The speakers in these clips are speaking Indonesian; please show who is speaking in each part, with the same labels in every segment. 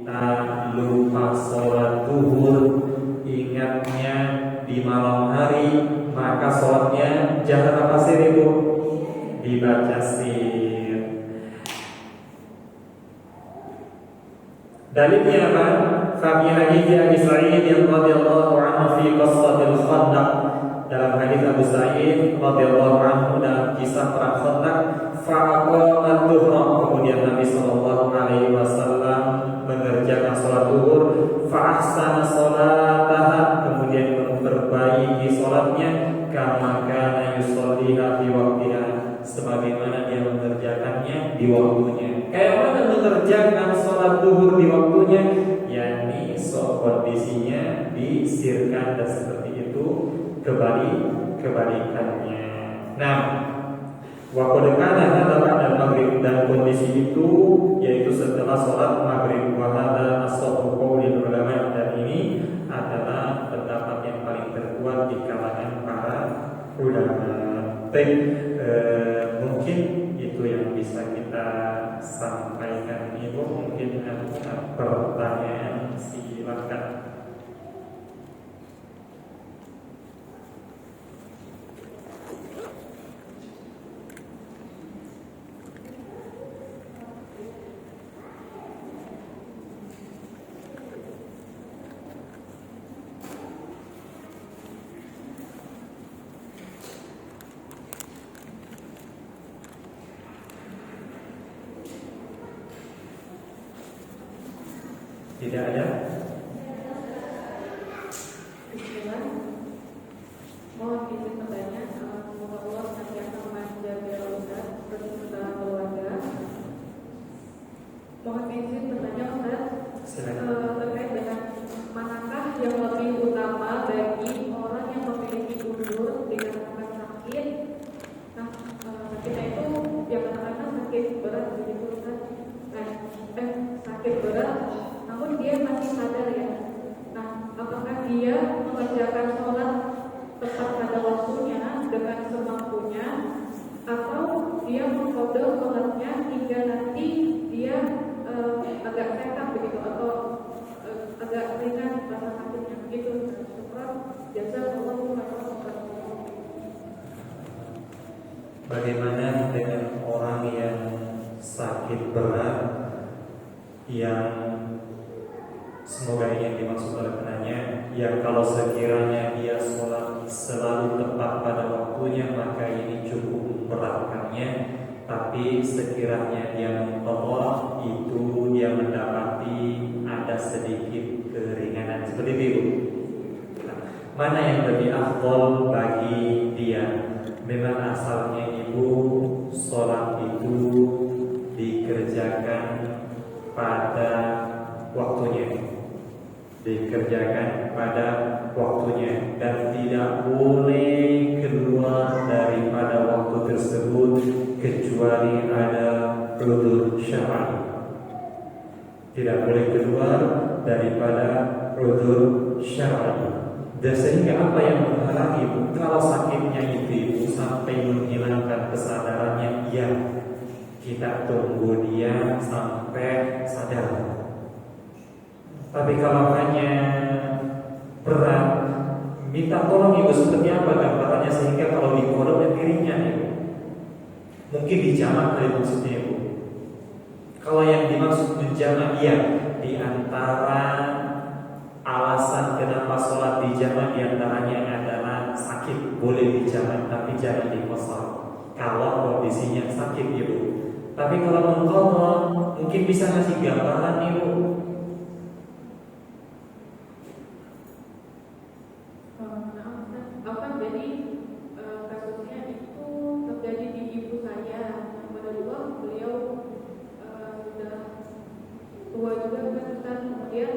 Speaker 1: kita lupa sholat zuhur, ingatnya di malam hari, maka sholatnya jangan apa sir ibu? Dibaca sir. Dalilnya apa? Fi hadits Abi Sa'id radhiyallahu anhu fi qassatil Khandaq. Dalam hadis Abu Sa'id radhiyallahu anhu dalam kisah perang Khandaq, fa'aqama dhuhra, kemudian Nabi sallallahu alaihi wasallam mengerjakan salat zuhur, fa'ahsana salataha, kemudian memperbaiki salatnya, kama kana yusalliha fi waqtiha, sebagaimana dia mengerjakannya di waktunya. Kayak mana mengerjakan salat zuhur di waktunya? Yakni kondisinya disirkan dan seperti itu, kebalikannya. Nah, waktu dekatnya adalah dan maghrib, dan kondisi itu yaitu setelah sholat maghrib. Wahada as-sahhu qaulil ulama, dan ini adalah pendapat yang paling terkuat di kalangan para ulama. Baik, mungkin itu yang bisa kita sampaikan. Ibu mungkin ada pertanyaan, silakan. Tidak ada?
Speaker 2: Bismillah. Mohon izin bertanya, semoga Allah senantiasa menjaga Ustaz beserta keluarga. Mohon izin bertanya Ustaz, terkait dengan manakah yang lebih utama bagi orang yang memiliki uzur dikarenakan sakit. Nah, sakitnya itu yang katakan sakit berat begitu Ustaz. Sakit berat, namun dia masih sadar ya. Nah, apakah dia mengerjakan sholat tepat pada waktunya dengan semampunya, atau dia mengkodok sholatnya hingga nanti dia agak sehat begitu, atau agak ringan rasa sakitnya begitu? Jasa Allah.
Speaker 1: Bagaimana dengan orang yang sakit berat, yang semoga ini yang dimaksud oleh penanya, yang kalau sekiranya dia sholat selalu tepat pada waktunya, maka ini cukup memberatkannya. Tapi sekiranya dia mengqadha, itu dia mendapati ada sedikit keringanan seperti itu. Mana yang lebih afdol bagi dia? Memang asalnya ibu sholat itu dikerjakan pada waktunya, dan tidak boleh keluar daripada waktu tersebut kecuali ada uzur syar'i. Tidak boleh keluar daripada uzur syar'i. Dan sehingga apa yang menghalangi? Kalau sakitnya itu sampai menghilangkan kesadarannya, ya kita tunggu dia sampai sadar. Tapi kalau hanya berat, minta tolong ibu seperti apa gambarannya, sehingga kalau dikodok dirinya ibu. Mungkin dijamak dari maksudnya ibu. Kalau yang dimaksud menjamak, ya, di antara alasan kenapa sholat dijamak diantaranya adalah sakit, boleh dijamak tapi jangan dikosor kalau kondisinya sakit ibu. Tapi kalau mengqadha, mungkin bisa ngasih gambaran ibu.
Speaker 2: Jadi kasusnya itu terjadi di ibu saya. Alhamdulillah beliau sudah tua juga kan. Kemudian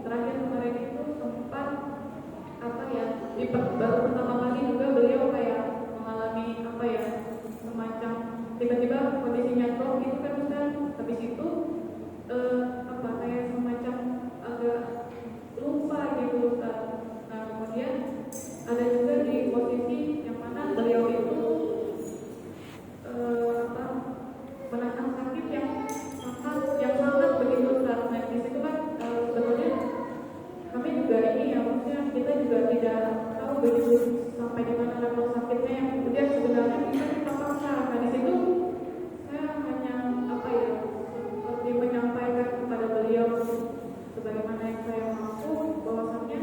Speaker 2: terakhir kemarin itu sempat baru pertama kali juga beliau kayak mengalami semacam tiba-tiba kondisinya drop gitu kan Ustaz. Habis itu kayak semacam agak lupa gitu Ustaz. Nah kemudian ada juga di posisi yang mana beliau itu menahan sakit yang sangat begitu Ustaz. Nah di situ kan sampai di mana level sakitnya yang kemudian sebenarnya kita paksa. Nah di situ saya hanya seperti menyampaikan kepada beliau sebagaimana yang saya mampu, bahwasannya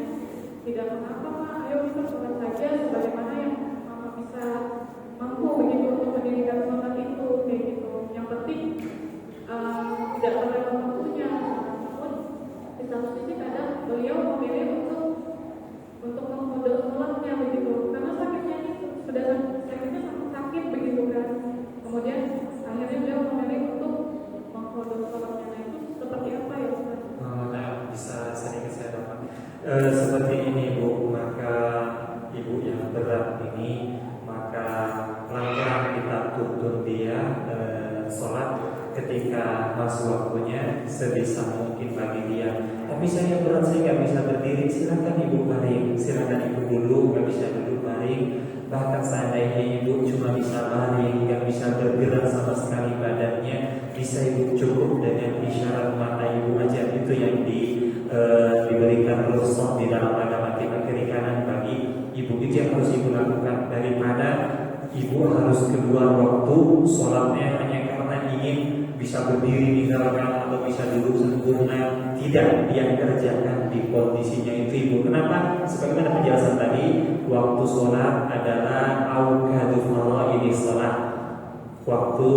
Speaker 2: tidak mengapa Pak, ayo kita sholat saja sebagaimana yang Mama bisa mampu begitu untuk mendirikan sholat itu kayak gitu. Yang penting tidak terlewat waktunya. Namun di satu sisi kadang beliau memilih untuk mengkodok sholatnya begitu, karena sakitnya itu sudah sakitnya sangat sakit begitu kan. Kemudian akhirnya beliau memilih untuk mengkodok sholatnya. Nah itu seperti apa ya Ustaz?
Speaker 1: Nah, bisa sedikit saya dapat seperti ini Bu, maka ibu yang berat ini, maka pelan-pelan kita tuntun dia sholat ketika masuk waktunya sebisa mungkin bagi dia. Tapi saya berat, saya nggak bisa berdiri, silakan ibu baring, silakan ibu duduk, nggak bisa duduk baring. Bahkan seandainya ibu cuma bisa baring, nggak bisa bergerak sama sekali badannya, bisa ibu cukup dengan isyarat mata ibu aja. Itu yang diberikan rukhsah di dalam agama kita, kiri kanan bagi ibu. Itu yang harus ibu lakukan, daripada ibu harus keluar waktu sholatnya hanya karena ingin bisa berdiri misalkan atau bisa duduk sempurna. Tidak, dia kerjakan di kondisinya itu ibu. Kenapa? Sebagaimana penjelasan tadi, waktu sholat adalah awqatu faraidi sholat, waktu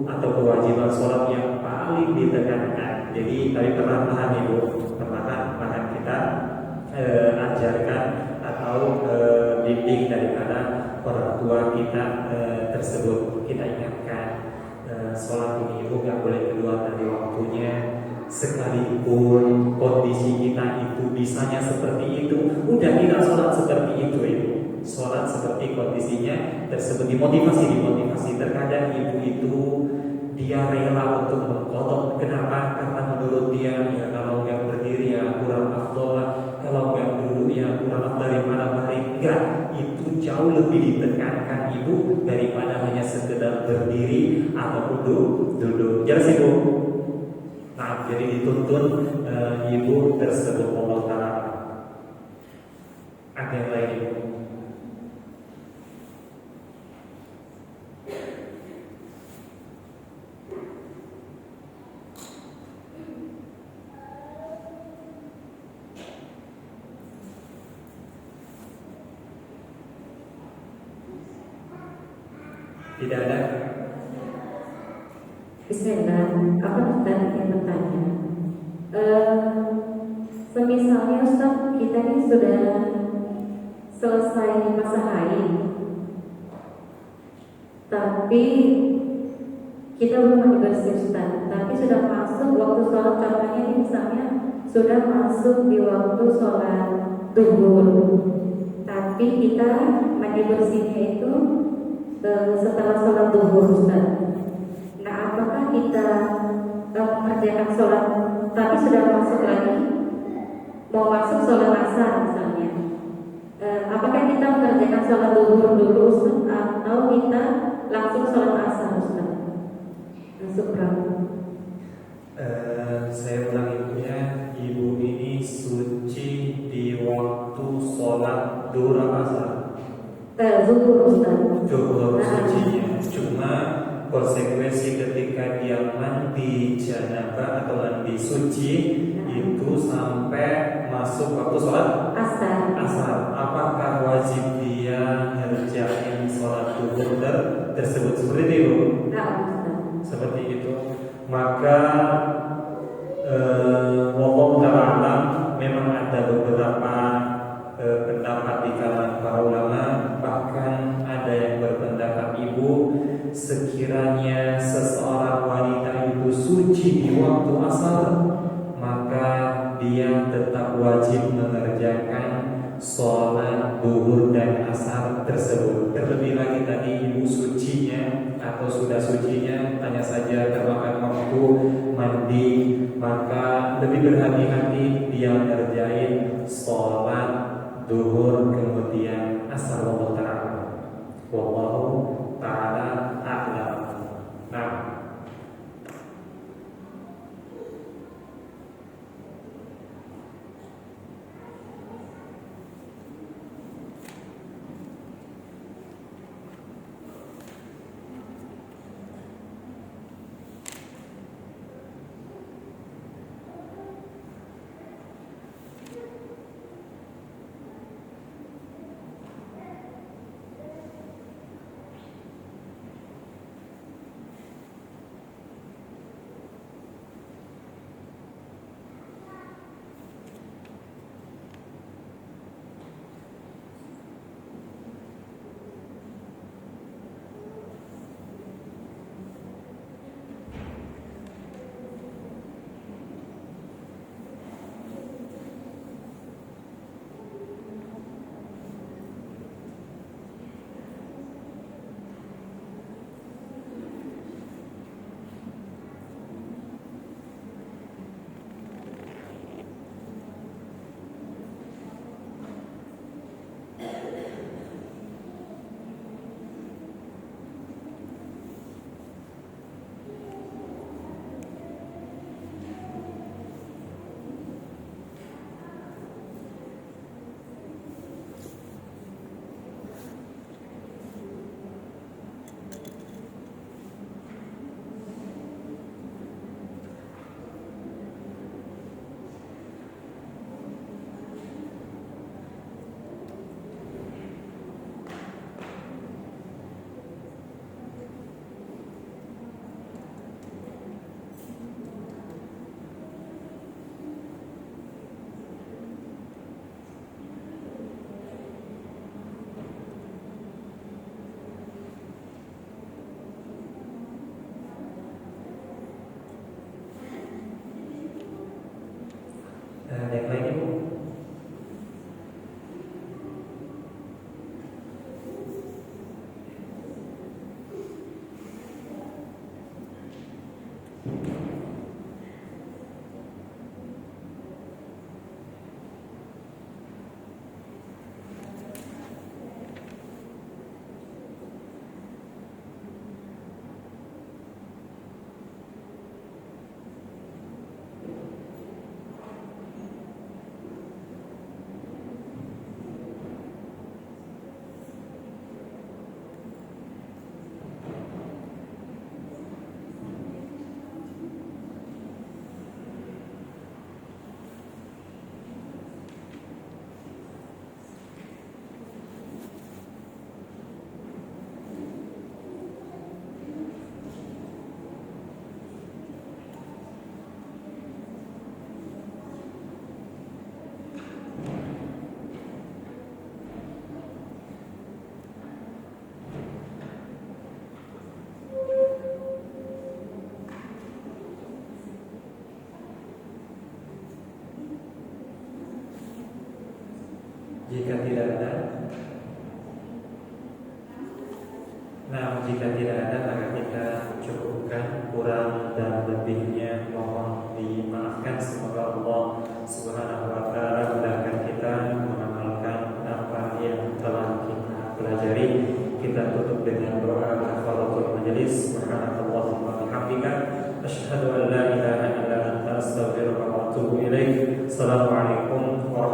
Speaker 1: atau kewajiban sholat yang paling ditekankan. Jadi tadi perlahan-lahan ibu, perlahan-lahan kita ajarkan atau bimbing daripada orang tua kita tersebut. Kita ingatkan sholat ini ibu gak boleh keluar dari waktunya, sekalipun kondisi kita itu bisanya seperti itu. Udah kita sholat seperti itu ibu, sholat seperti kondisinya tersebut. Dimotivasi. Terkadang ibu itu dia rela untuk mengkodok. Kenapa? Karena menurut dia ya kalau nggak berdiri ya kurang afdol lah, kalau nggak duduk ya kurang afdol daripada baring. Enggak, itu jauh lebih ditekankan ibu daripada hanya sekedar berdiri ataupun duduk. Jelas ibu? Nah, jadi dituntun ibu tersebut. Allah Ta'ala. Ada yang lain ibu? Tidak ada?
Speaker 3: Bismillah, apa Ustaz yang bertanya? Semisalnya Ustaz, kita ini sudah selesai masa haid, tapi kita belum mandi bersih Ustaz, tapi sudah masuk waktu sholat. Contohnya ini misalnya sudah masuk di waktu sholat duhur, tapi kita mandi bersihnya itu setelah sholat duhur Ustaz. Nah, apakah kita mengerjakan sholat tapi sudah masuk lagi, mau masuk sholat asar misalnya, apakah kita mengerjakan sholat duhur dulu Ustaz, atau kita langsung sholat asar Ustaz?
Speaker 1: Saya ulang ibunya, ibu ini suci di waktu sholat duhur asar.
Speaker 3: Zuhur Ustaz.
Speaker 1: Zuhur sucinya, cuma konsekuensi ketika dia mandi janabah atau mandi suci itu sampai masuk waktu sholat asar. Apakah wajib dia ngerjain sholat duhur tersebut seperti itu? Seperti itu. Maka wallahu ta'ala, memang ada beberapa pendapat di kalangan para ulama. Bahkan ada yang berpendapat ibu, sekiranya seseorang wanita itu suci di waktu asar, maka dia tetap wajib mengerjakan sholat duhur dan asar tersebut. Terlebih lagi tadi ibu sucinya atau sudah sucinya hanya saja termakan waktu mandi, maka lebih berhati-hati dia mengerjain sholat duhur kemudian asar. Wallahu ta'ala a'lam. Nah, Yang lain Ibu? Jika tidak ada, jika tidak ada maka kita cukupkan, kurang dan lebihnya mohon dimaafkan. Semoga Allah Subhanahu wa taala mudahkan kita mengamalkan apa yang telah kita pelajari. Kita tutup dengan doa kafaratul majelis. Subhanakallahumma wa bihamdika asyhadu an la ilaha illa anta astaghfiruka wa atubu ilaik. Assalamualaikum warahmatullahi